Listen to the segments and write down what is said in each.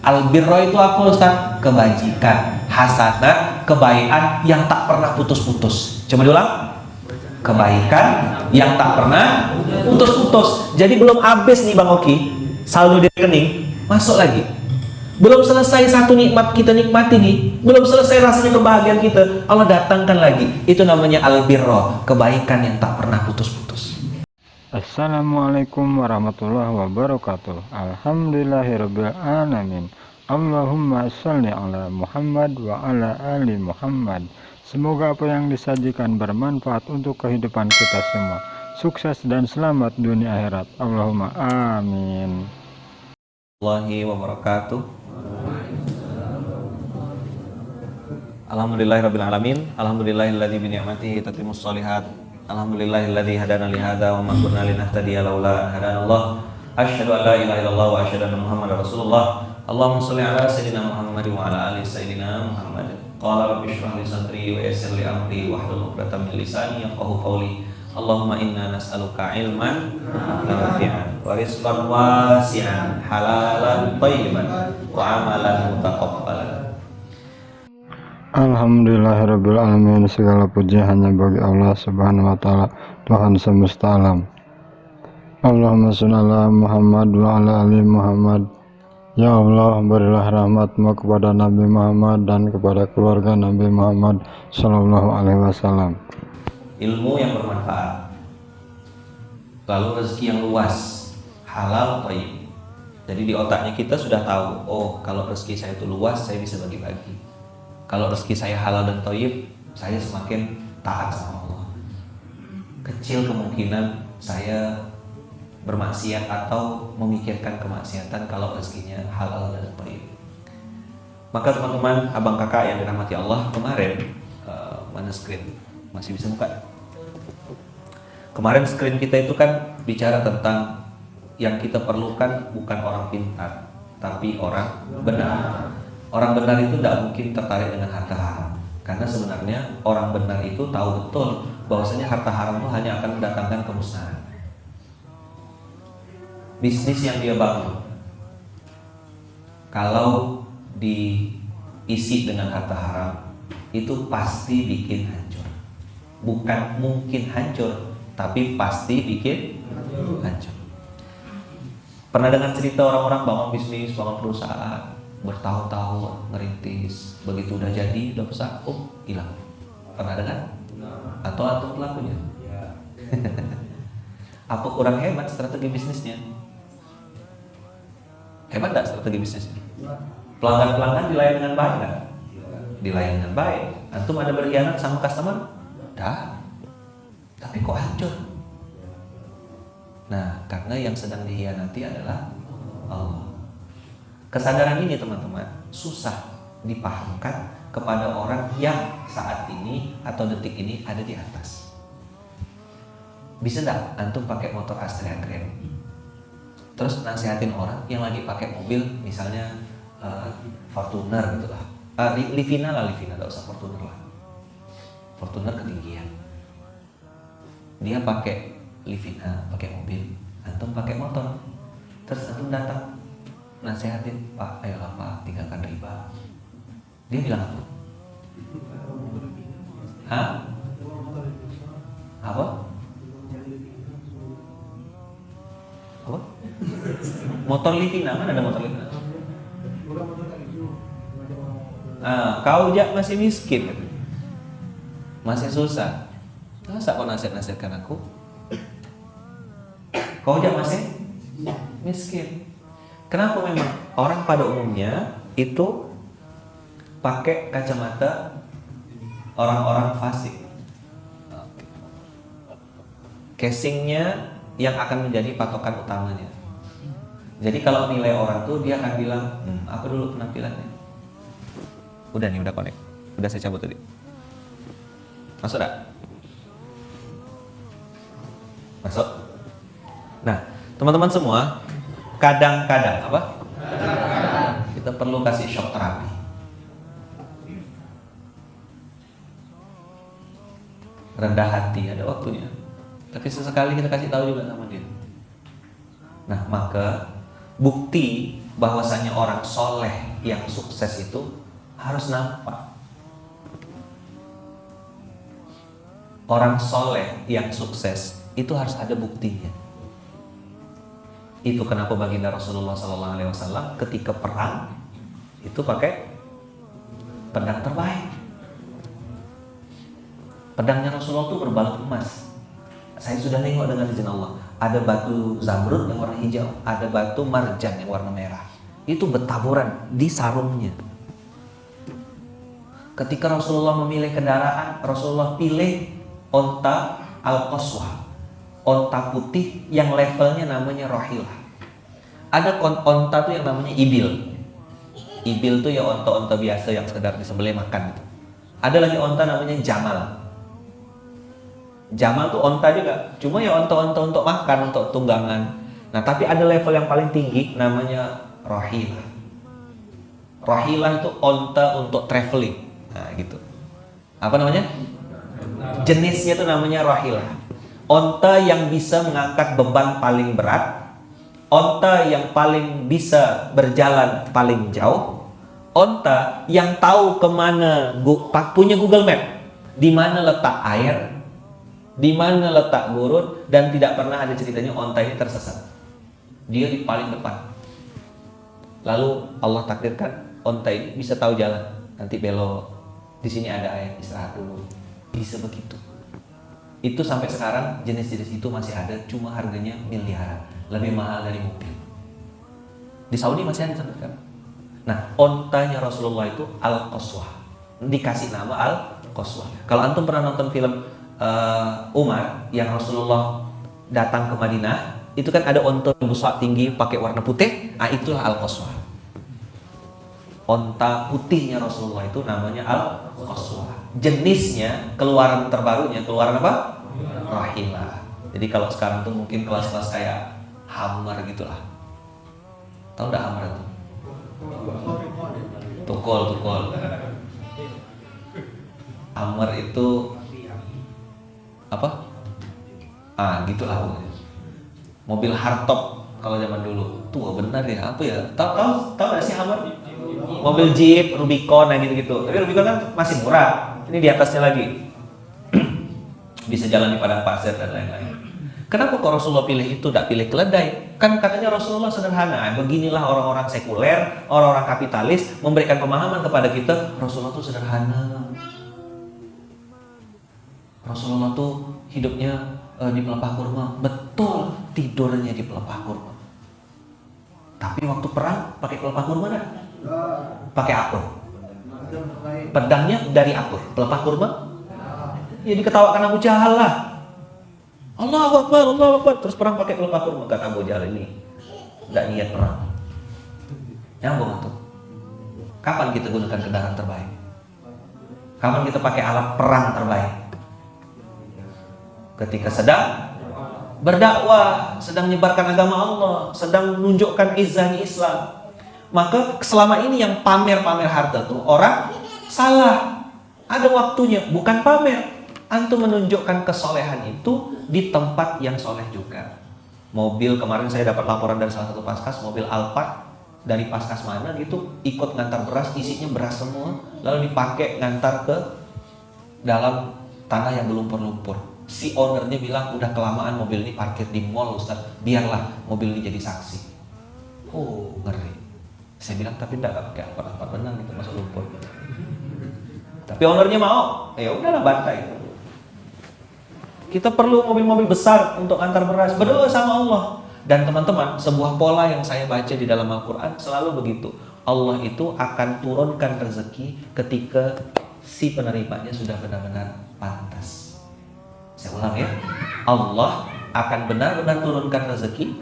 Albirro itu apa Ustaz? Kebajikan, hasanat, kebaikan yang tak pernah putus-putus. Coba diulang. Kebaikan yang tak pernah putus-putus. Jadi belum habis nih Bang Oki, saldo di rekening, masuk lagi. Belum selesai satu nikmat kita nikmati nih, belum selesai rasanya kebahagiaan kita, Allah datangkan lagi. Itu namanya albirro, kebaikan yang tak pernah putus-putus. Assalamualaikum warahmatullahi wabarakatuh. Alhamdulillahirabbil alamin. Allahumma shalli ala Muhammad wa ala ali Muhammad. Semoga apa yang disajikan bermanfaat untuk kehidupan kita semua. Sukses dan selamat dunia akhirat. Allahumma amin. Warahmatullahi wabarakatuh. Alhamdulillahirabbil alamin. Alhamdulillahilladzi bi ni'matihi tatimmus shalihat. Alhamdulillahilladzi hadana li hadza wa ma kunna linahtadiya laula an hadanallah. Asyhadu an la ilaha illallah wa asyhadu anna Muhammadar Rasulullah. Allahumma shalli ala sayyidina Muhammad wa ala ali sayyidina Muhammad. Qala rabbi shrah li sadri wa yassir li amri wahlul 'uqdatam min lisani yafqahu qawli. Allahumma inna nas'aluka ilman nafi'an wa rizqan wasi'an halalan thayyiban wa amalan mutaqabbalan. Alhamdulillahirabbil alamin. Segala puji hanya bagi Allah Subhanahu wa taala, Tuhan semesta alam. Allahumma shalli ala Muhammad wa ala ali Muhammad. Ya Allah, berilah rahmat-Mu kepada Nabi Muhammad dan kepada keluarga Nabi Muhammad sallallahu alaihi wasallam. Ilmu yang bermanfaat, lalu rezeki yang luas, halal, thayyib. Jadi di otaknya kita sudah tahu, oh kalau rezeki saya itu luas, saya bisa bagi-bagi. Kalau rezeki saya halal dan thayyib, saya semakin taat sama Allah. Kecil kemungkinan saya bermaksiat atau memikirkan kemaksiatan kalau rezekinya halal dan thayyib. Maka teman-teman, abang kakak yang dirahmati Allah, kemarin mana screen? Masih bisa buka? Kemarin screen kita itu kan bicara tentang yang kita perlukan bukan orang pintar, tapi orang benar. Orang benar itu tidak mungkin tertarik dengan harta haram, karena sebenarnya orang benar itu tahu betul bahwasanya harta haram itu hanya akan mendatangkan kemusnahan. Bisnis yang dia bangun, kalau diisi dengan harta haram, itu pasti bikin hancur. Bukan mungkin hancur, tapi pasti bikin hancur. Pernah dengar cerita orang-orang bangun bisnis, bangun perusahaan, bertahun-tahun ngerintis, begitu udah jadi, udah besar, hilang. Pernah dengar? Atau pelakunya? Apa kurang hebat strategi bisnisnya? Hebat nggak strategi bisnisnya? Pelanggan-pelanggan dilayani dengan baik nggak? Dilayani dengan baik. Antum ada berkhianat sama customer? Dah. Tapi kok hancur? Nah, karena yang sedang dikhianati adalah Allah. Kesadaran ini teman-teman susah dipahamkan kepada orang yang saat ini atau detik ini ada di atas. Bisa nggak antum pakai motor Astrea Grand, terus nasihatin orang yang lagi pakai mobil misalnya Fortuner gitu lah, Livina nggak usah Fortuner lah, Fortuner ketinggian. Dia pakai Livina, pakai mobil, antum pakai motor, terus antum datang nasihatin, Pak, ayolah Pak, tinggalkan riba. Dia bilang apa? Hah? Apa? Apa? Motor Livina, mana ada motor Livina? Kau jak masih miskin, masih susah. Masa kau nasihat-nasihatkan aku? Kau jak masih miskin. Kenapa memang orang pada umumnya itu pakai kacamata orang-orang fasik? Casingnya yang akan menjadi patokan utamanya. Jadi kalau nilai orang tuh dia akan bilang, apa dulu penampilannya? Udah nih, udah connect. Udah saya cabut tadi. Masuk gak? Masuk? Nah, teman-teman semua, kadang-kadang apa? Kita perlu kasih shock terapi. Rendah hati ada waktunya. Tapi sesekali kita kasih tahu juga sama dia. Nah, maka bukti bahwasanya orang soleh yang sukses itu harus nampak. Orang soleh yang sukses itu harus ada buktinya. Itu kenapa baginda Rasulullah SAW ketika perang itu pakai pedang terbaik. Pedangnya Rasulullah itu berbalut emas. Saya sudah nengok dengan izin Allah. Ada batu zamrud yang warna hijau, ada batu marjan yang warna merah. Itu bertaburan di sarungnya. Ketika Rasulullah memilih kendaraan, Rasulullah pilih onta al-qaswah, onta putih yang levelnya namanya rahilah. Ada onta tuh yang namanya ibil. Ibil tuh ya onta-onta biasa yang sekedar disembelih makan gitu. Ada lagi onta namanya jamal. Jamal tuh onta juga, cuma ya onta-onta untuk makan, untuk tunggangan. Nah, tapi ada level yang paling tinggi namanya rahilah. Rahilah itu onta untuk traveling. Nah, gitu. Apa namanya? Jenisnya itu namanya rahilah. Onta yang bisa mengangkat beban paling berat, onta yang paling bisa berjalan paling jauh, onta yang tahu kemana, punya Google Map, di mana letak air, di mana letak gurun, dan tidak pernah ada ceritanya onta ini tersesat. Dia di paling depan. Lalu Allah takdirkan onta ini bisa tahu jalan. Nanti belok, di sini ada air, istirahat dulu. Bisa begitu. Itu sampai sekarang jenis-jenis itu masih ada, cuma harganya miliaran, lebih mahal dari mobil. Di Saudi masih ada sampai sekarang. Nah, ontanya Rasulullah itu al-qaswah, dikasih nama al-qaswah. Kalau antum pernah nonton film Umar yang Rasulullah datang ke Madinah, itu kan ada onta yang besar tinggi pakai warna putih. Ah, itulah al-qaswah. Onta putihnya Rasulullah itu namanya al-qaswah. Jenisnya, keluaran terbarunya, keluaran apa? Rahilah. Jadi kalau sekarang tuh mungkin kelas-kelas kayak Hummer gitulah. Tahu nggak Hummer itu? Tukul. Hummer itu apa? Gitulah. Mobil hardtop kalau zaman dulu. Tua benar ya, apa ya? Tahu nggak sih Hummer? Mobil Jeep, Rubicon, gitu-gitu. Tapi Rubicon kan masih murah. Ini di atasnya lagi. Bisa jalan di padang pasir dan lain-lain. Kenapa kok Rasulullah pilih itu, tidak pilih keledai? Kan katanya Rasulullah sederhana. Beginilah orang-orang sekuler, orang-orang kapitalis memberikan pemahaman kepada kita. Rasulullah itu sederhana. Rasulullah tuh hidupnya di pelepah kurma. Betul, tidurnya di pelepah kurma. Tapi waktu perang pakai pelepah kurma enggak? Pakai apel. Pedangnya dari apel. Pelepah kurma? Ya diketawakan Abu Jahal lah. Allahu Akbar. Terus perang pakai pelepah kurma. Kata Abu Jahal ini enggak niat perang. Nyambung tuh. Kapan kita gunakan kendaraan terbaik? Kapan kita pakai alat perang terbaik? Ketika sedang berdakwah, sedang menyebarkan agama Allah, sedang menunjukkan izahnya Islam. Maka selama ini yang pamer-pamer harta tuh orang salah. Ada waktunya, bukan pamer. Antum menunjukkan kesolehan itu di tempat yang soleh juga. Mobil, kemarin saya dapat laporan dari salah satu paskas, mobil Alphard dari paskas mana gitu, ikut ngantar beras, isinya beras semua, lalu dipakai ngantar ke dalam tanah yang berlumpur-lumpur. Si ownernya bilang, udah kelamaan mobil ini parkir di mall Ustaz, biarlah mobil ini jadi saksi. Oh, ngeri. Saya bilang, tapi enggak pakai apa-apa, benar gitu, masuk lumpur. Tapi ownernya mau, ya udahlah bantai. Kita perlu mobil-mobil besar untuk antar beras, berdoa sama Allah. Dan teman-teman, sebuah pola yang saya baca di dalam Al-Quran selalu begitu. Allah itu akan turunkan rezeki ketika si penerimanya sudah benar-benar pantas. Saya ulang ya, Allah akan benar-benar turunkan rezeki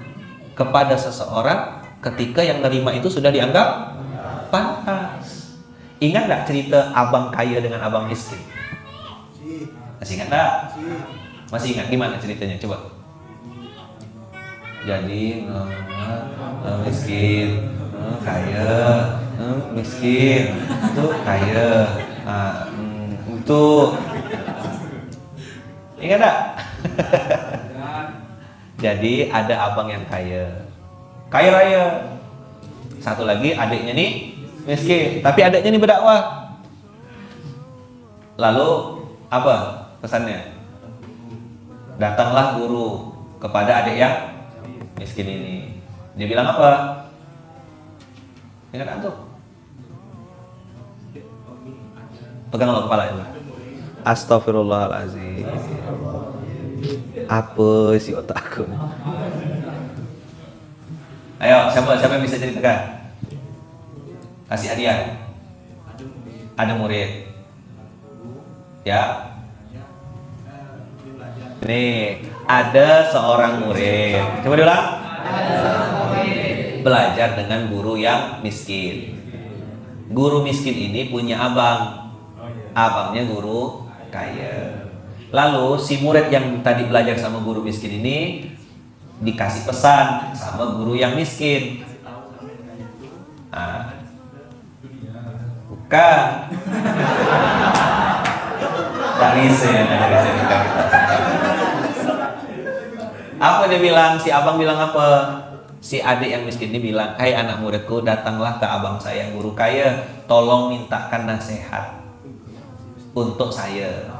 kepada seseorang ketika yang nerima itu sudah dianggap pantas. Ingat gak cerita abang kaya dengan abang miskin? Masih ingat gak? Masih ingat gimana ceritanya? Coba. Jadi miskin, kaya, miskin, itu kaya, itu ingat gak? Jadi ada abang yang kaya raya, Satu lagi adiknya nih miskin, tapi adiknya nih berdakwah. Lalu apa pesannya? Datanglah guru kepada adik yang miskin ini. Dia bilang apa? Ingat antum? Pegang lo kepala itu. Astagfirullahaladzim. Apa sih otakku? Ayo, siapa yang bisa ceritakan? Kasih hadiah. Ada murid. Ya. Nih, ada seorang murid. Coba diulang. Belajar dengan guru yang miskin. Guru miskin ini punya abang. Abangnya guru kaya. Lalu si murid yang tadi belajar sama guru miskin ini dikasih pesan sama guru yang miskin. Nah, bukan. Tak bisa ya, apa dia bilang? Si abang bilang apa? Si adik yang miskin ini bilang, "Hai anak muridku, datanglah ke abang saya yang guru kaya, tolong mintakan nasihat untuk saya."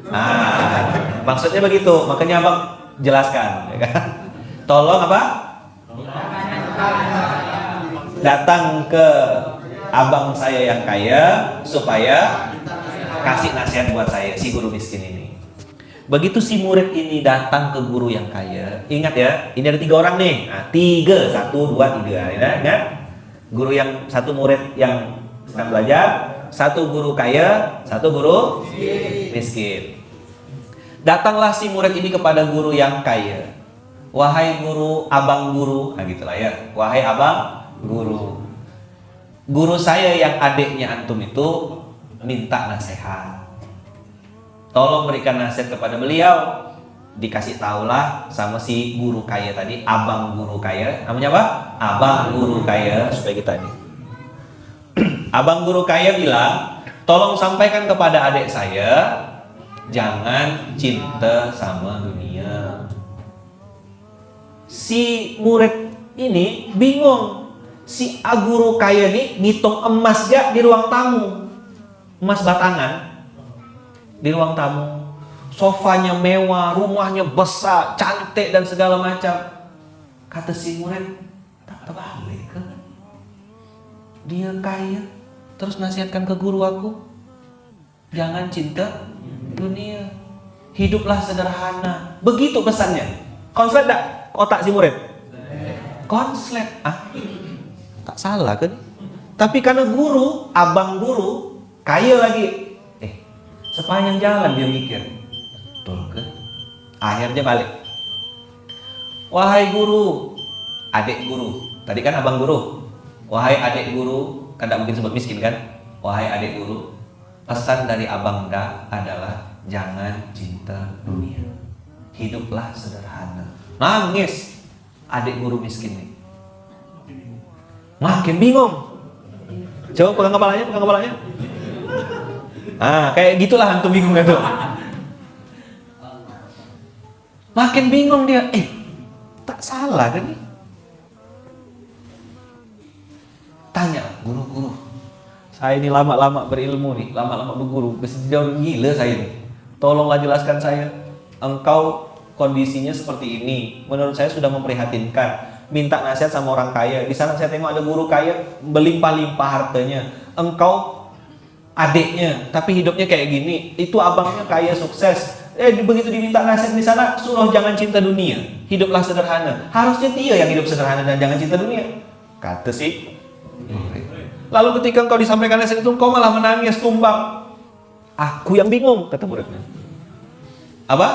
Nah, maksudnya begitu. Makanya abang jelaskan, ya kan? Tolong apa? Datang ke abang saya yang kaya supaya kasih nasihat buat saya, si guru miskin ini. Begitu si murid ini datang ke guru yang kaya, ingat ya, ini ada 3 orang nih. Nah, 3, 1, 2, 3. Ingat? Guru yang satu murid yang sedang belajar, satu guru kaya, satu guru miskin. Datanglah si murid ini kepada guru yang kaya. Wahai guru, abang guru, nah gitulah ya. Wahai abang guru, guru saya yang adiknya antum itu minta nasihat. Tolong berikan nasihat kepada beliau. Dikasih tahulah sama si guru kaya tadi, abang guru kaya. Namanya apa? Abang guru kaya, supaya kita ini. Abang guru kaya bilang, tolong sampaikan kepada adik saya, jangan cinta sama dunia. Si murid ini bingung. Si guru kaya ini ngitung emas ya di ruang tamu. Emas batangan di ruang tamu, sofanya mewah, rumahnya besar, cantik dan segala macam. Kata si murid, tak terbalik ke? Dia kaya, terus nasihatkan ke guru aku, jangan cinta dunia, hiduplah sederhana. Begitu pesannya. Konslet tak otak si murid? Konslet. Tak salah kan? Tapi karena guru, abang guru, kaya lagi. Sepanjang jalan dia mikir, betul kan? Akhirnya balik. Wahai guru, adik guru. Tadi kan abang guru. Wahai adik guru, kan tak mungkin sebut miskin kan? Wahai adik guru, pesan dari abang adalah jangan cinta dunia. Hiduplah sederhana. Nangis adik guru miskin nih. Makin bingung. Coba pegang kepalanya. Kayak gitulah antum bingung itu. Makin bingung dia. Tak salah kan? Tanya guru. Saya ini lama-lama berilmu nih, lama-lama berguru, sejauh gila saya nih. Tolonglah jelaskan saya. Engkau kondisinya seperti ini. Menurut saya sudah memprihatinkan. Minta nasihat sama orang kaya. Di sana saya tengok ada guru kaya berlimpah-limpah hartanya. Engkau adiknya, tapi hidupnya kayak gini. Itu abangnya kaya sukses. Begitu diminta nasihat di sana, suruh jangan cinta dunia, hiduplah sederhana. Harusnya dia yang hidup sederhana dan jangan cinta dunia, kata si. Lalu ketika engkau disampaikan nasihat itu, engkau malah menangis tumbang. Aku yang bingung, kata muridnya. Apa?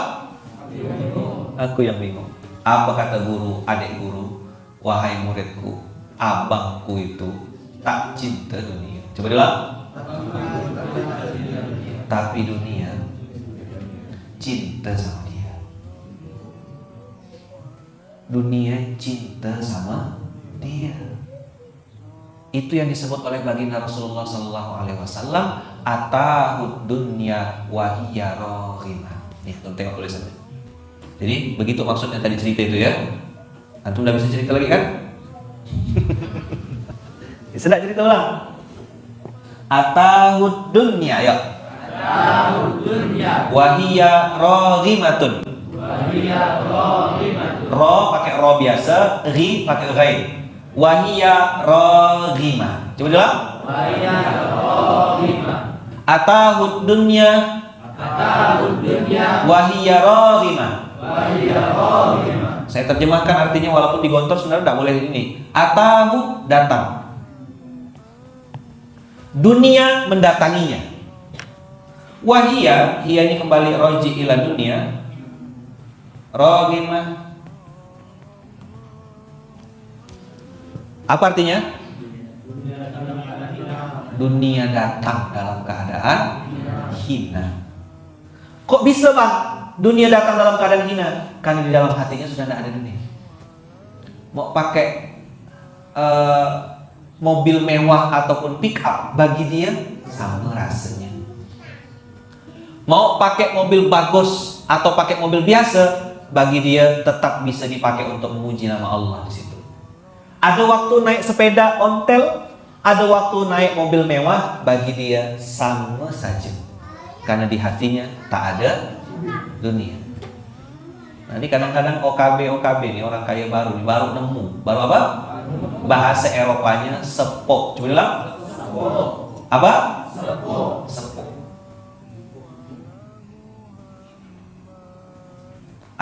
Aku yang bingung. Apa kata guru, adik guru? Wahai muridku, abangku itu tak cinta dunia. Coba bilang. Tapi dunia cinta sama dia. Dunia cinta sama dia. Itu yang disebut oleh baginda Rasulullah SAW, atahud dunya wa hiya raghimah. Nih, tengok tulisannya. Jadi begitu maksudnya tadi cerita itu ya. Antum udah bisa cerita lagi kan? Sedang cerita ulang. Atahud dunya, ya. Atahud dunya. Wahia raghimatun. Wahia raghimatun. Ro pakai ro biasa, ri pakai ghain. Wahia raghimah. Coba ulang. Wahia raghimah. Atahud dunya. Atahud dunya. Wahia raghimah. Wahia raghimah. Saya terjemahkan artinya walaupun digontor sebenarnya tidak boleh ini. Atahu datang. Dunia mendatanginya. Wahia, hiya ini kembali roji ila dunia. Rohimah. Apa artinya? Dunia datang dalam keadaan hina. Kok bisa bang? Dunia datang dalam keadaan hina? Karena di dalam hatinya sudah tidak ada dunia. Mau pakai mobil mewah ataupun pick up, bagi dia sama rasanya. Mau pakai mobil bagus atau pakai mobil biasa, bagi dia tetap bisa dipakai untuk memuji nama Allah di situ. Ada waktu naik sepeda ontel, ada waktu naik mobil mewah, bagi dia sama saja. Karena di hatinya tak ada dunia. Nah, ini kadang-kadang OKB nih, orang kaya baru nemu. Baru apa? Bahasa Eropanya sepok. Coba bilang. Sepok. Apa? Sepok. Sepok.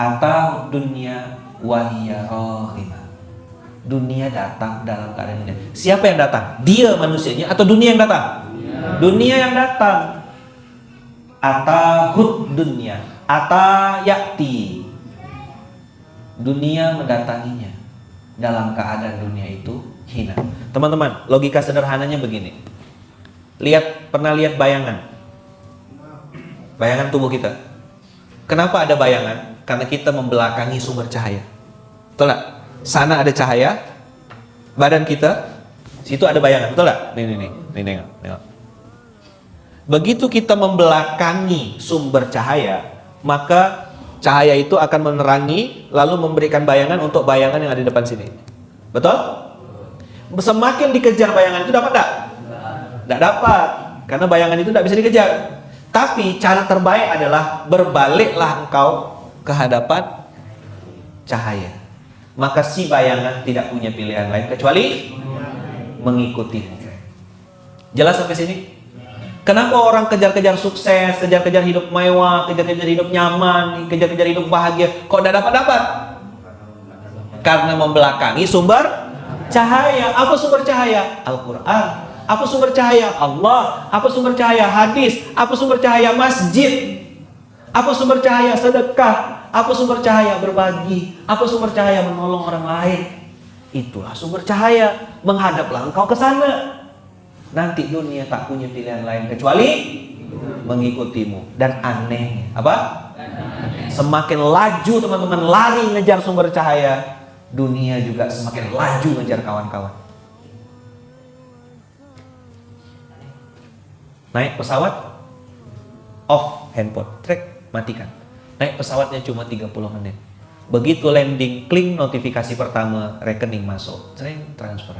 Atau dunia wahia rohimah. Dunia datang dalam keadaan ini. Siapa yang datang? Dia manusianya atau dunia yang datang? Dunia yang datang. Atahud dunia. Atayakti. Dunia mendatanginya dalam keadaan dunia itu hina. Teman-teman, logika sederhananya begini. Pernah lihat bayangan? Bayangan tubuh kita. Kenapa ada bayangan? Karena kita membelakangi sumber cahaya. Betul tak? Sana ada cahaya, badan kita, situ ada bayangan. Betul tak? Nih, tengok. Begitu kita membelakangi sumber cahaya, maka cahaya itu akan menerangi, lalu memberikan bayangan untuk bayangan yang ada di depan sini. Betul? Semakin dikejar bayangan itu dapat tak? Tidak dapat, karena bayangan itu tidak bisa dikejar. Tapi cara terbaik adalah berbaliklah engkau ke hadapan cahaya. Maka si bayangan tidak punya pilihan lain kecuali mengikutimu. Jelas sampai sini? Kenapa orang kejar-kejar sukses, kejar-kejar hidup mewah, kejar-kejar hidup nyaman, kejar-kejar hidup bahagia, kok tidak dapat-dapat? Karena membelakangi sumber cahaya. Apa sumber cahaya? Al-Quran. Apa sumber cahaya? Allah. Apa sumber cahaya? Hadis. Apa sumber cahaya? Masjid. Apa sumber cahaya? Sedekah. Apa sumber cahaya? Berbagi. Apa sumber cahaya? Menolong orang lain. Itulah sumber cahaya. Menghadaplah engkau ke sana. Nanti dunia tak punya pilihan lain kecuali mengikutimu. Dan anehnya apa? Semakin laju teman-teman lari ngejar sumber cahaya, dunia juga semakin laju ngejar kawan-kawan. Naik pesawat, off handphone, trek, matikan. Naik pesawatnya cuma 30 menit. Begitu landing, klik notifikasi pertama, rekening masuk, cereng, transfer.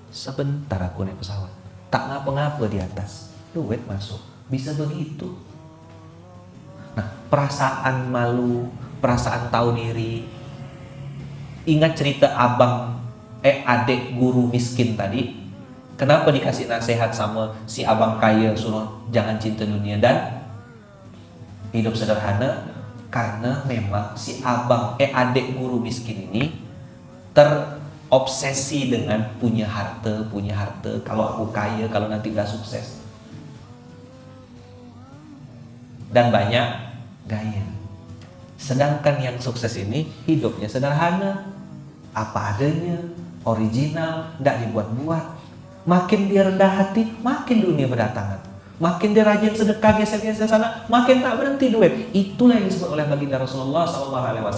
Sebentar aku naik pesawat, tak ngapa-ngapa di atas, duit masuk. Bisa begitu. Nah, perasaan malu, perasaan tahu diri. Ingat cerita adik guru miskin tadi. Kenapa dikasih nasihat sama si abang kaya, suruh jangan cinta dunia dan hidup sederhana? Karena memang si adik guru miskin ini terobsesi dengan punya harta. Kalau aku kaya, kalau nanti udah sukses. Dan banyak gaya. Sedangkan yang sukses ini hidupnya sederhana, apa adanya, original, tidak dibuat-buat. Makin dia rendah hati, makin dunia berdatangan. Makin dia rajin sedekah, geser-geser sana, makin tak berhenti duit. Itulah yang disebut oleh baginda Rasulullah SAW.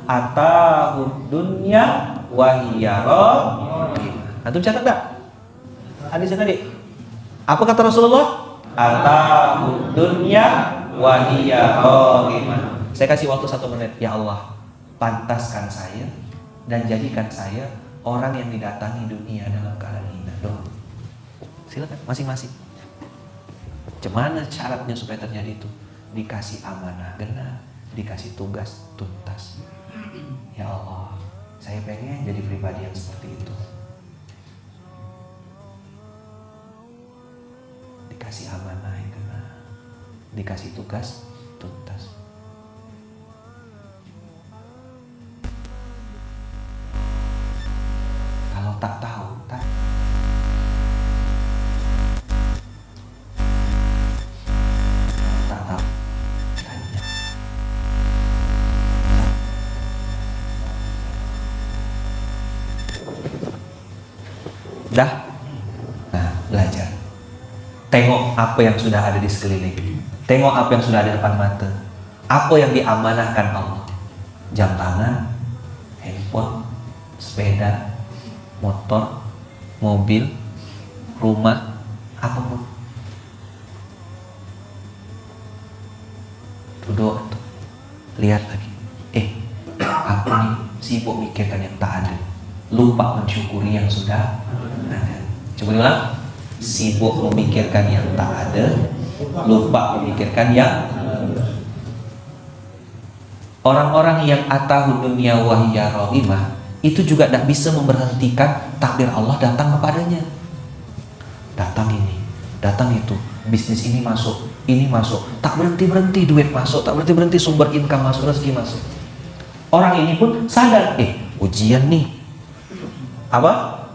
Atahud dunya wahiyaro. Antum catat tak? Hadisnya tadi. Apa kata Rasulullah? Atahud dunya wahiyaro. Saya kasih waktu 1 menit. Ya Allah, pantaskan saya dan jadikan saya orang yang didatangi dunia dalam keadaan ini. Nah, doa. Silakan masing-masing. Gimana syaratnya supaya terjadi itu? Dikasih amanah benar, dikasih tugas tuntas. Ya Allah, saya pengen jadi pribadi yang seperti itu. Dikasih amanah yang benar, dikasih tugas tuntas. Kalau tak tahu, tak. Tak tahu, tanya. Dah? Nah, belajar. Tengok apa yang sudah ada di sekeliling. Tengok apa yang sudah ada di depan mata. Apa yang diamanahkan Allah. Jam tangan, handphone, sepeda, motor, mobil, rumah, apapun. Duduk tuh, lihat lagi. Aku nih sibuk mikirkan yang tak ada, lupa mensyukuri yang sudah ada. Coba diulang. Sibuk memikirkan yang tak ada, lupa memikirkan yang. Orang-orang yang atahu dunia wahya rohimah itu juga tidak bisa memberhentikan takdir Allah datang kepadanya. Datang ini, datang itu, bisnis ini masuk, tak berhenti-berhenti duit masuk, tak berhenti-berhenti sumber income masuk, rezeki masuk. Orang ini pun sadar, ujian nih. Apa?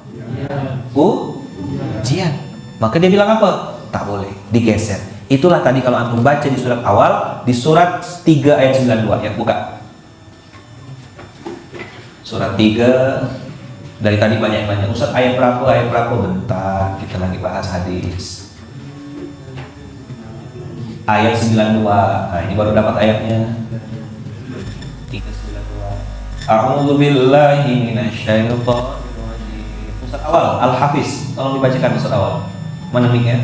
Ujian. Maka dia bilang apa? Tak boleh, digeser. Itulah tadi kalau antum baca di surat awal, di surat 3 ayat 92 ya, buka. Surat 3 dari tadi banyak-banyak. Ustaz ayat berapa? Bentar, kita lagi bahas hadis. Ayat 92. Nah, ini baru dapat ayatnya. 392. A'udzu billahi minasyaitonir rajim. Ustaz awal, Al-Hafiz. Tolong dibacakan Ustaz awal. Mana mic-nya?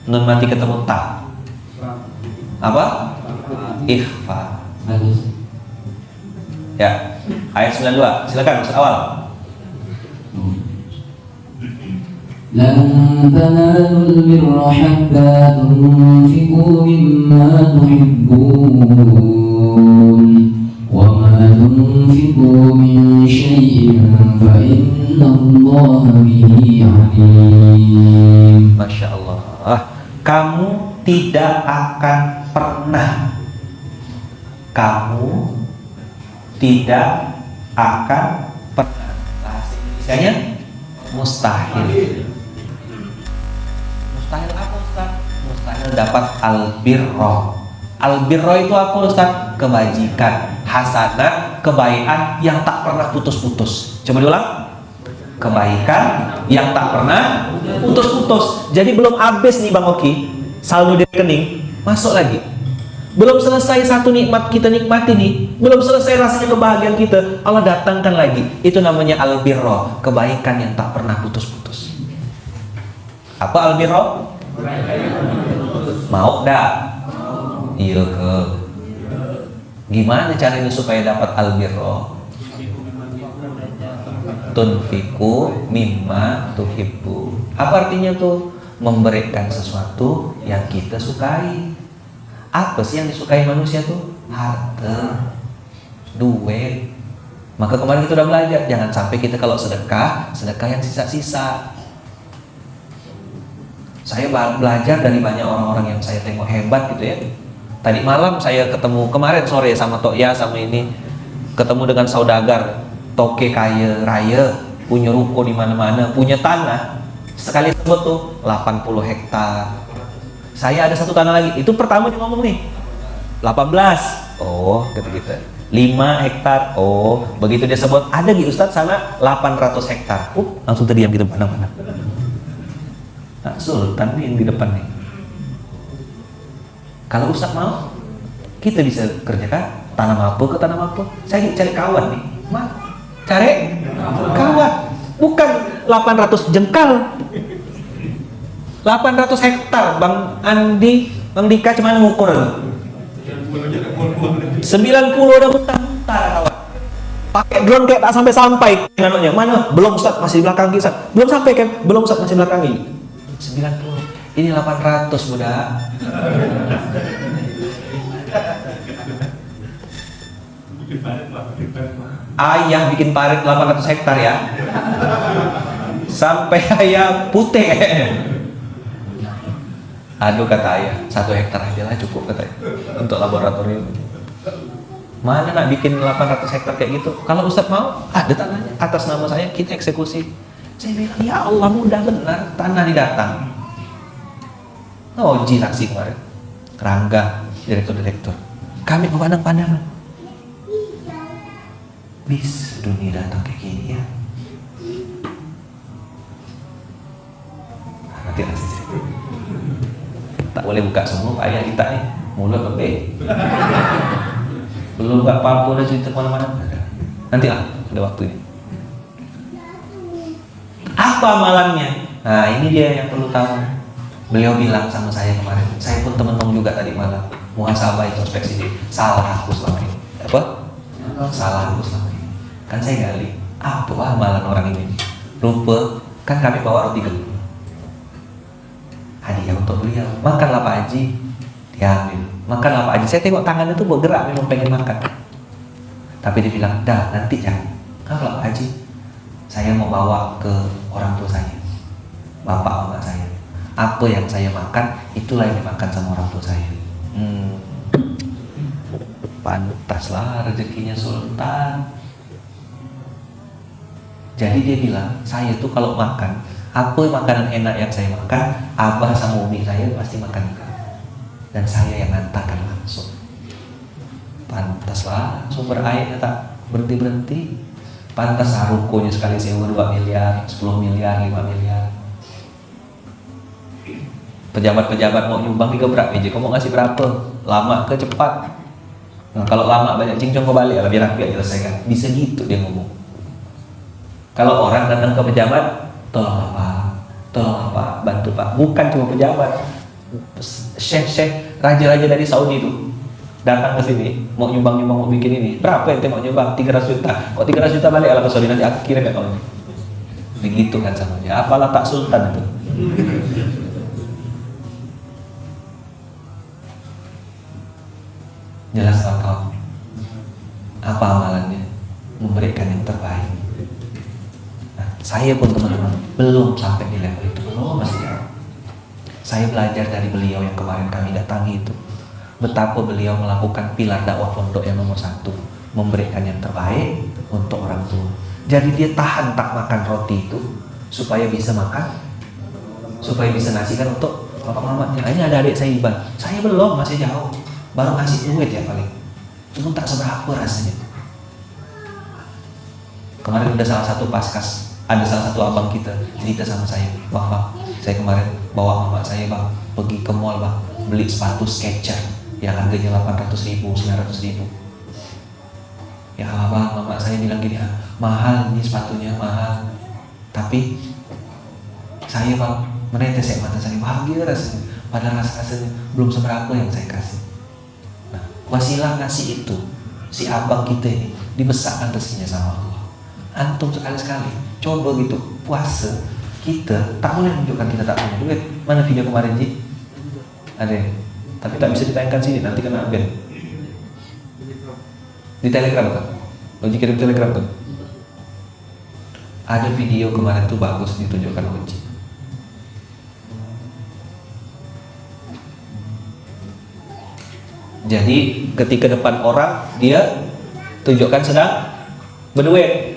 Nun mati ketemu ta. Apa? Ikhfa. Ya, ayat 92. Silakan Ustaz awal. لن تنالوا البر حتى تنفقوا مما تحبون وما تنفقوا من شيء فإن الله به عليم. Masya Allah. Kamu tidak akan pernah, bahasa Indonesianya mustahil. Mustahil apa Ustaz? Mustahil dapat albirro. Albirro itu apa Ustaz? Kebajikan, hasanah, kebaikan yang tak pernah putus-putus. Coba diulang. Kebaikan yang tak pernah putus-putus. Jadi belum habis nih Bang Oki, saldo di rekening, masuk lagi. Belum selesai satu nikmat kita nikmati nih, belum selesai rasanya kebahagiaan kita, Allah datangkan lagi. Itu namanya albirro, kebaikan yang tak pernah putus-putus. Apa albirro? Mau dah? Iya ke? Gimana caranya supaya dapat albirro? Tunfiku mimma tuhibbu. Apa artinya tuh? Memberikan sesuatu yang kita sukai. Apa sih yang disukai manusia tuh? Harta, duit. Maka kemarin kita udah belajar, jangan sampai kita kalau sedekah yang sisa-sisa. Saya belajar dari banyak orang-orang yang saya tengok hebat gitu ya. Tadi malam saya ketemu, kemarin sore sama Tokya sama ini, ketemu dengan saudagar toke kaya raya, punya ruko di mana-mana, punya tanah. Sekali sebut tuh 80 hektar. Saya ada satu tanah lagi. Itu pertama dia ngomong nih 18. Oh, gitu-gitu. 5 hektar. Oh, begitu dia sebut ada di Ustadz sana 800 hektar. Langsung terdiam gitu mana-mana. Nah, Sultan nih yang di depan nih. Kalau Ustadz mau, kita bisa kerjakan tanam apa ke tanam apa. Saya cari kawan nih. Cari kawan. Bukan 800 jengkal. 800 hektar. Bang Andi, Bang Dika cuman ngukur. 90 udah bentar kawan. Pakai drone kayak tak sampai-sampai anaknya. Mana? Belum Ustaz, masih di belakang Ustaz. Belum sampai kan? Belum Ustaz, masih belakang ini. 90. Ini 800 budak. Ayah bikin parit 800 hektar ya. Sampai ayah putih kayaknya. Aduh kata ayah, 1 hektar aja lah cukup katanya untuk laboratorium. Mana nak bikin 800 hektar kayak gitu? Kalau Ustadz mau, ada tanahnya atas nama saya, kita eksekusi. Saya bilang, ya Allah mudah benar, tanah didatang. Oh, jilaksi kemarin. Rangga, direktur. Kami memandang-pandangan. Bis, dunia datang kayak gini ya. Nanti cerita. Tak boleh buka semua, Pak Ayah kita nih. Mulut lebih. Belum gak apa-apa udah cerita mana-mana. Nanti lah, ada waktunya. Apa amalannya? Nah ini dia yang perlu tahu. Beliau bilang sama saya kemarin, saya pun temen-temen juga tadi malam, muhasabah introspeksi diri. Salah aku selama ini. Apa? Salah aku selama ini. Kan saya gali, apa amalan orang ini? Lupa, kan kami bawa roti gembung. Hadiah untuk beliau. Makanlah Pak Haji. Diambil. Makanlah Pak Haji. Saya tengok tangannya tuh bergerak, memang pengen makan. Tapi dia bilang, dah nanti jangan. Kalau Pak Haji, saya mau bawa ke orang tua saya, bapak mama saya. Apa yang saya makan, itulah yang dimakan sama orang tua saya. Pantaslah rezekinya sultan. Jadi dia bilang, saya tuh kalau makan, apa makanan enak yang saya makan, abah sama umi saya pasti makan juga. Dan saya yang ngantarkan langsung. Pantaslah sumber airnya tak berhenti-berhenti. Pantas rukonya sekali sewa 2 miliar, 10 miliar, 5 miliar. Pejabat-pejabat mau nyumbang juga berapa aja, kamu mau ngasih berapa? Lama ke cepat? Nah, kalau lama banyak cincong kau balik lah, biar aku yang selesaikan. Bisa gitu dia ngomong. Kalau orang datang ke pejabat, tolong apa, bantu Pak. Bukan cuma pejabat, syekh, raja-raja dari Saudi itu datang ke sini, mau nyumbang mau bikin ini. Berapa ente mau nyumbang? 300 juta. Kok 300 juta balik ala ke Saudi, nanti aku kirim ke kau. Begitu kan sama dia. Apalah tak sultan itu. Jelas kawan. Apa amalannya? Memberikan yang terbaik. Nah, saya pun teman-teman belum sampai di level itu, belum masih jauh. Saya belajar dari beliau yang kemarin kami datangi itu, betapa beliau melakukan pilar dakwah pondok yang nomor 1, memberikan yang terbaik untuk orang tua. Jadi dia tahan tak makan roti itu supaya bisa makan, supaya bisa ngasihkan untuk bapak mamatnya. Ini ada adik saya Iban, saya belum, masih jauh, baru ngasih duit ya paling, cuma tak seberapa rasanya. Kemarin ada salah satu paskas, ada salah satu abang kita cerita sama saya, bang, saya kemarin bawa mama saya bang pergi ke mall bang, beli sepatu Skechers yang harganya 800.000, 900.000. Ya abang, mama saya bilang gini, mahal ini sepatunya, mahal. Tapi saya bang menetes mata saya, bahagia rasanya, padahal rasanya belum seberapa yang saya kasih. Nah, wasilah ngasih itu, si abang kita ini dibesarkan rezekinya sama Allah. Antum sekali-sekali coba gitu, puasa kita tak boleh menunjukkan kita tak punya duit. Mana video kemarin Ji? Ada ya? Tapi tak bisa ditayangkan sini, nanti kena ban. Di Telegram kan? Uji kirim Telegram kan? Ada video kemarin tuh bagus ditunjukkan Uji. Jadi ketika depan orang dia tunjukkan sedang berduit.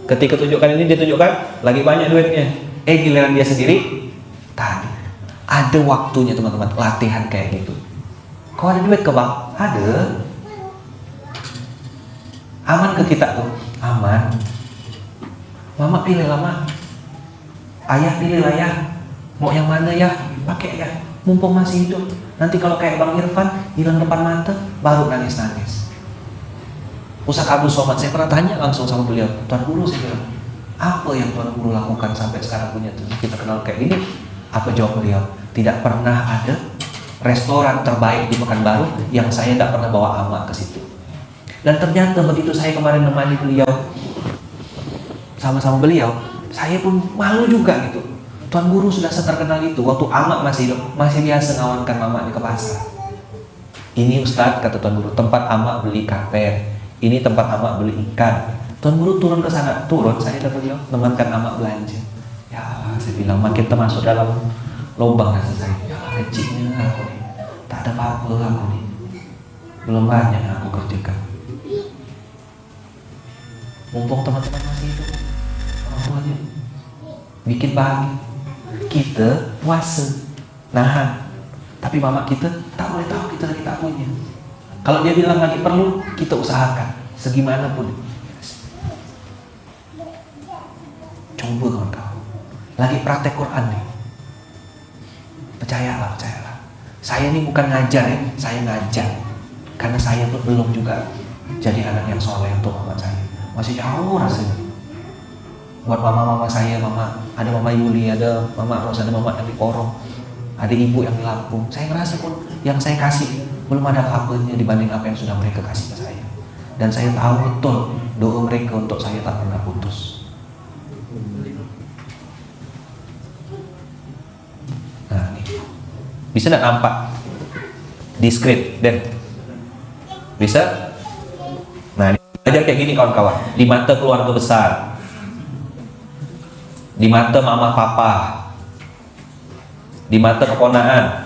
Ketika tunjukkan ini dia tunjukkan lagi banyak duitnya. Giliran dia sendiri tadi ada waktunya teman-teman latihan kayak gitu. Kau ada duit ke bang? Ada. Aman ke kita tuh? Aman. Mama pilih lama. Ayah pilih lah ya. Mau yang mana ya? Pakai ya. Mumpung masih hidup. Nanti kalau kayak Bang Irfan hilang depan mata, baru nangis-nangis. Ustaz Abdul Somad, saya pernah tanya langsung sama beliau, Tuan Guru, saya bilang, apa yang Tuan Guru lakukan sampai sekarang punya tuh kita kenal kayak gini? Apa jawab beliau? Tidak pernah ada restoran terbaik di Pekanbaru yang saya tidak pernah bawa ama ke situ. Dan ternyata begitu saya kemarin menemani beliau, sama-sama beliau, saya pun malu juga gitu. Tuan Guru sudah seterkenal itu, waktu ama masih hidup, masih biasa ngawankan mamanya ke pasar. Ini Ustadz, kata Tuan Guru, tempat ama beli karpet, ini tempat ama beli ikan. Tuan Guru turun ke sana, turun, saya kata beliau, temankan ama belanja. Ya Allah, saya bilang, makin termasuk dalam lubang rasa saya. Ya Allah, kecilnya aku nih, tak ada apa-apa aku nih, belum banyak yang aku kerjakan. Mumpung teman-teman masih hidup, orang tuanya bikin bahagia, kita puasa, nahan, tapi mama kita tak boleh tahu kita lagi tak punya. Kalau dia bilang lagi perlu, kita usahakan segimanapun. Coba kawan-kawan, lagi praktek Quran nih, percayalah. Saya ini bukan ngajar ya, saya ngajar karena saya pun belum juga jadi anak yang soleh untuk mama saya, masih jauh rasanya. Buat mama-mama saya, ada mama Yuli, ada mama Ros, ada mama yang di Porong, ada ibu yang di Lampung. Saya ngerasa pun yang saya kasih belum ada apa-apanya dibanding apa yang sudah mereka kasih ke saya. Dan saya tahu betul doa mereka untuk saya tak pernah putus. Nah, nih. Bisa nggak nampak? Diskret, Dan? Bisa? Nah, ajar kayak gini kawan-kawan. Di mata keluarga besar, di mata mama papa, di mata keponaan,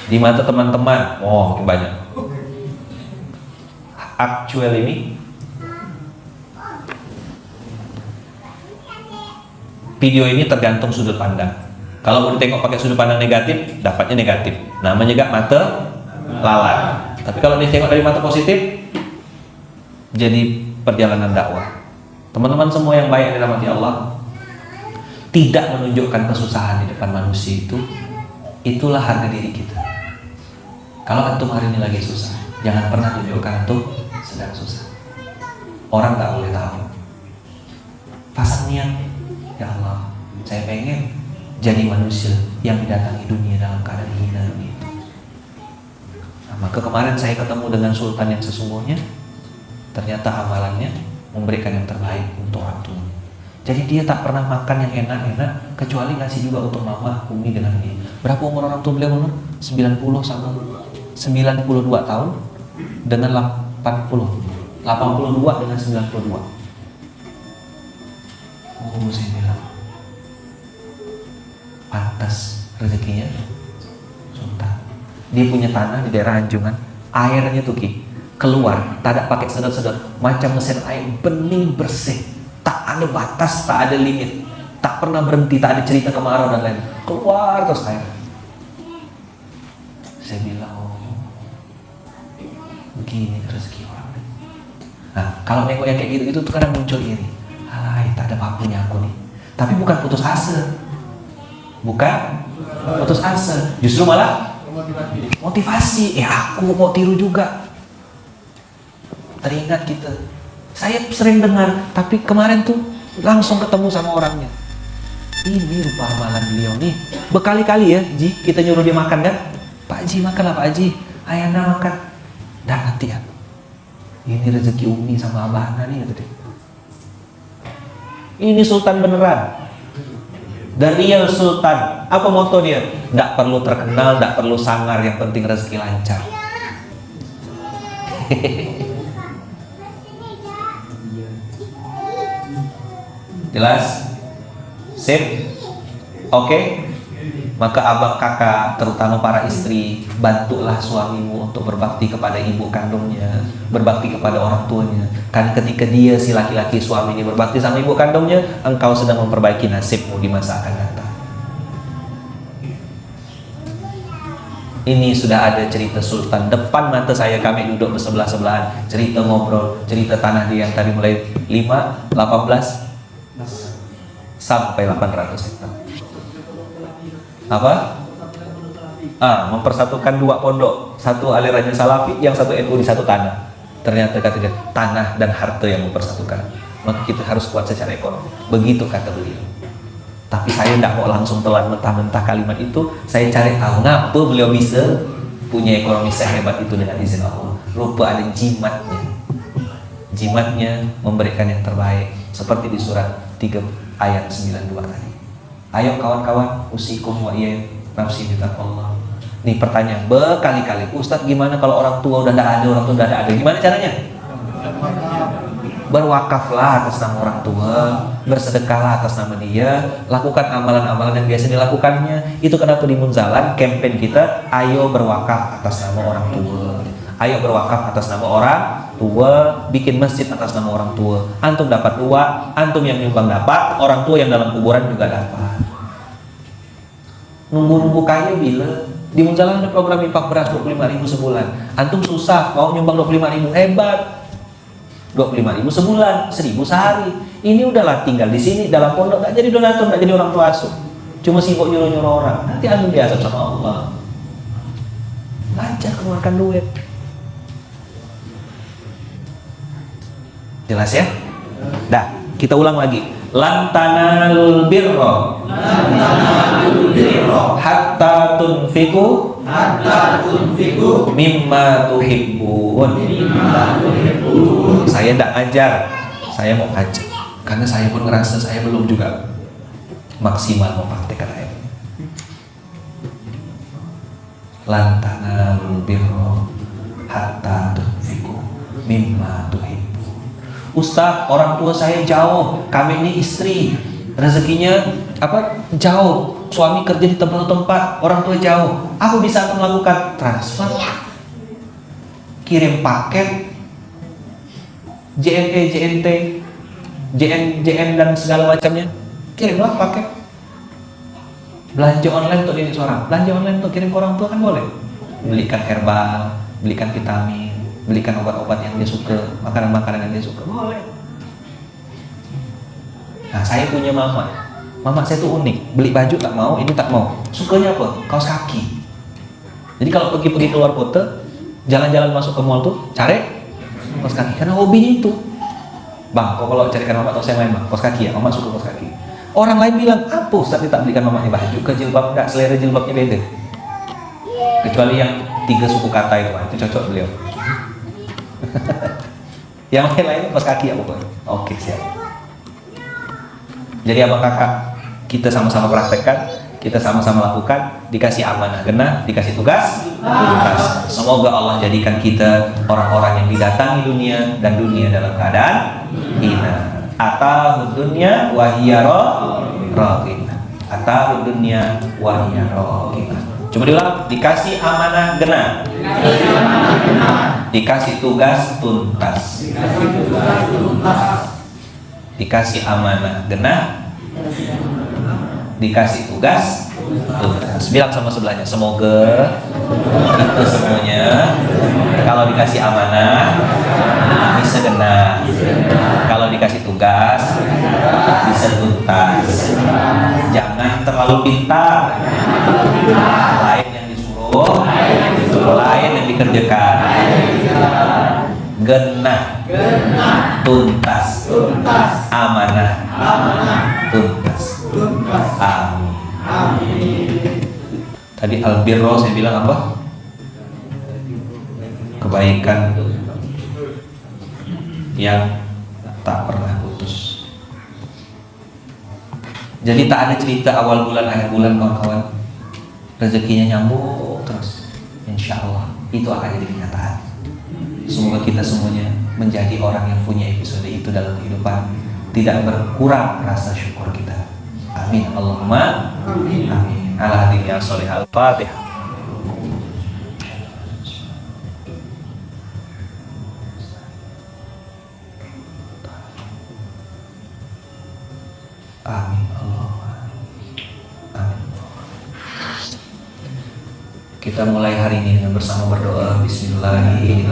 di mata teman-teman, makin banyak. Aktual ini video ini tergantung sudut pandang. Kalau mau ditengok pakai sudut pandang negatif, dapatnya negatif. Namanya gak mata lalat. Tapi kalau ditengok dari mata positif, jadi perjalanan dakwah. Teman-teman semua yang baik yang dirahmati Allah, tidak menunjukkan kesusahan di depan manusia itulah harga diri kita. Kalau antum hari ini lagi susah, jangan pernah tunjukkan antum sedang susah. Orang tak boleh tahu. Pasang niat, ya Allah, saya pengen jadi manusia yang didatangi dunia dalam keadaan hina itu. Nah, maka kemarin saya ketemu dengan sultan yang sesungguhnya, ternyata amalannya memberikan yang terbaik untuk orang tuanya. Jadi dia tak pernah makan yang enak-enak kecuali ngasih juga untuk mama, umi dengan dia. Berapa umur orang tua beliau umur? 90 sama 92 tahun dengan 82 dengan 92. Oh, saya bilang pantas rezekinya sultan. Dia punya tanah di daerah Anjungan, airnya tuh keluar, tak ada pakai sedot-sedot, macam mesin air, bening bersih, tak ada batas, tak ada limit, tak pernah berhenti, tak ada cerita kemarau dan lain, keluar terus air. Saya bilang, oh, begini rezeki orang. Nah, kalau nengok yang kayak gitu itu tuh kadang muncul iri. Hai, tak ada papunya aku nih. Tapi bukan putus asa, justru malah motivasi. Aku mau tiru juga. Teringat kita, saya sering dengar, tapi kemarin tuh langsung ketemu sama orangnya. Ini rupa amalan beliau nih, berkali-kali ya Ji, kita nyuruh dia makan kan, Pak Ji makanlah Pak Ji, Ayana makan. Dah nanti ya, ini rezeki Umi sama Abah Ana nih gitu deh. Ini sultan beneran, the real sultan. Apa moto dia? Nggak perlu terkenal, nggak perlu sangar, yang penting rezeki lancar. Jelas? Sip? Oke? Maka abang kakak, terutama para istri, bantulah suamimu untuk berbakti kepada ibu kandungnya, berbakti kepada orang tuanya. Kan ketika dia, si laki-laki suami ini berbakti sama ibu kandungnya, engkau sedang memperbaiki nasibmu di masa akan datang. Ini sudah ada cerita sultan depan mata saya, kami duduk bersebelah-sebelahan, cerita ngobrol, cerita tanah dia yang tadi mulai 5, 18 sampai 800 hektar. Apa? Mempersatukan dua pondok, satu alirannya Salafi, yang satu NU di satu tanah. Ternyata kata dia, tanah dan harta yang mempersatukan. Maka kita harus kuat secara ekonomi. Begitu kata beliau. Tapi saya tidak mau langsung telan mentah-mentah kalimat itu. Saya cari tahu ngapa beliau bisa punya ekonomi sehebat itu dengan izin Allah. Rupa ada jimatnya. Jimatnya memberikan yang terbaik. Seperti di surat 3 ayat 92 tadi. Ayo kawan-kawan, usikum wa iya nafsi bitaqwallah. Nih pertanyaan berkali-kali, Ustadz gimana kalau orang tua udah tidak ada, orang tua udah tidak ada, gimana caranya? Berwakaflah atas nama orang tua, bersedekahlah atas nama dia, lakukan amalan-amalan yang biasa dilakukannya. Itu kenapa di Munzalan campaign kita, ayo berwakaf atas nama orang tua, ayo berwakaf atas nama orang tua, bikin masjid atas nama orang tua. Antum dapat dua, antum yang nyumbang dapat, orang tua yang dalam kuburan juga dapat. Nunggu-nunggu kaya bila di Munzalan ada program infak beras 25.000 sebulan. Antum susah mau nyumbang 25.000, hebat. 25.000 sebulan, 1.000 sehari. Ini udahlah tinggal di sini dalam pondok, nggak jadi donatur, nggak jadi orang tua asuh. Cuma sibuk nyuruh-nyuruh orang. Nanti antum diazab sama Allah. Lancar keluarkan duit. Jelas ya? Dah, kita ulang lagi. Lan tanalul birra hatta tunfiqu mimma tuhibbun. Saya tidak ngajar, saya mau ngajar karena saya pun ngerasa saya belum juga maksimal mau praktekkan ayat. Lan tanalul birra hatta tunfiqu mimma tuhibbun. Ustaz, orang tua saya jauh, kami ini istri, rezekinya jauh, suami kerja di tempat-tempat, orang tua jauh. Aku bisa melakukan transfer, kirim paket, JNE, JNT, JN dan segala macamnya, kirimlah paket. Belanja online untuk diri seorang, belanja online untuk kirim ke orang tua kan boleh. Belikan herbal, belikan vitamin, belikan obat-obat yang dia suka, makanan-makanan yang dia suka, boleh. Nah, saya punya mama saya tuh unik, beli baju tak mau, ini tak mau, sukanya apa? Kaos kaki. Jadi kalau pergi-pergi keluar kota, jalan-jalan masuk ke mall tuh, cari kaos kaki, karena hobinya itu. Bang, kok kalau carikan mama atau saya main bang, kaos kaki ya, mama suka kaos kaki. Orang lain bilang, apa Ustaz tak belikan mamanya baju ke jilbab, enggak, selera jilbabnya beda. Kecuali yang 3 suku kata itu cocok beliau. Yang lain kaos kaki ya pokoknya. Oke, siap. Jadi abang kakak, kita sama-sama praktekkan, kita sama-sama lakukan, dikasih amanah genah, dikasih tugas. Semoga Allah jadikan kita orang-orang yang didatangi dunia dan dunia dalam keadaan hina. Atahud dunya wa hiya raqibah. Atahud dunya wa hiya raqibah. Coba diulang, dikasih amanah genah. Dikasih tugas tuntas. Dikasih amanah genah, dikasih tugas tuntas. Bilang sama sebelahnya, semoga kita semuanya kalau dikasih amanah bisa genah, kalau dikasih tugas bisa tuntas. Jangan terlalu pintar, lain yang disuruh, lain yang dikerjakan. Genah, tuntas, amanah, tuntas. Amin. Tadi albirro saya bilang apa? Kebaikan yang tak pernah putus. Jadi tak ada cerita awal bulan akhir bulan kawan-kawan. Rezekinya nyambung terus. Insya Allah itu akan jadi kenyataan. Semoga kita semuanya menjadi orang yang punya episode itu dalam kehidupan, tidak berkurang rasa syukur kita. Amin. Allahumma amin. Amin. Ala hadin ya sholih. Al-Fatihah. Amin. Kita mulai hari ini dengan bersama berdoa. Bismillahirrahmanirrahim.